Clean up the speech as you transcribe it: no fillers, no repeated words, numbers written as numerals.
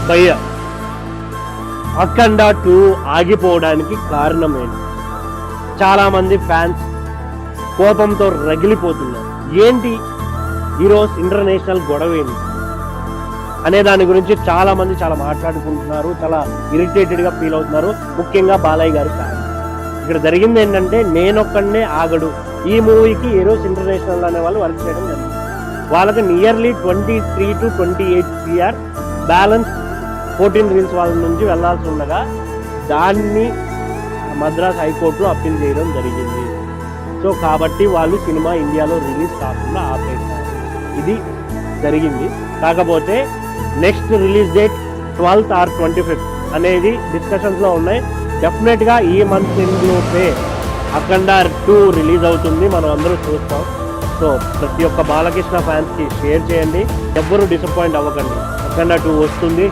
భయ్య అఖండ 2 ఆగిపోవడానికి కారణం ఏంటి? చాలా మంది ఫ్యాన్స్ కోపంతో రగిలిపోతున్నారు. ఏంటి ఈరోజు ఇంటర్నేషనల్ గొడవ ఏంటి అనే దాని గురించి చాలా మంది చాలా మాట్లాడుకుంటున్నారు, చాలా ఇరిటేటెడ్ గా ఫీల్ అవుతున్నారు. ముఖ్యంగా బాలయ్య గారి ఫ్యాన్స్. ఇక్కడ జరిగింది ఏంటంటే నేనొక్కడే ఆగడు ఈ మూవీకి ఈరోజు ఇంటర్నేషనల్ అనే వాళ్ళు వర్క్ చేయడం జరిగింది. వాళ్ళకి nearly 23 to 28 CR balance 14 reels వాళ్ళ నుంచి వెళ్లాల్సి ఉండగా దాన్ని మద్రాస్ హైకోర్టులో అప్పీల్ చేయడం జరిగింది. సో కాబట్టి వాళ్ళు సినిమా ఇండియాలో రిలీజ్ కాకుండా ఆపేశారు. ఇది జరిగింది. కాకపోతే next release date 12th or 25th అనేది డిస్కషన్స్ లో ఉన్నాయి. డెఫినెట్ గా ఈ మంత్ లోపే అఖండ 2 రిలీజ్ అవుతుంది, మనం అందరూ చూస్తాం. సో ప్రతి ఒక్క బాలకృష్ణ ఫ్యాన్స్ కి షేర్ చేయండి, ఎవ్వరూ డిసప్పాయింట్ అవ్వకండి. అఖండ 2 వస్తుంది.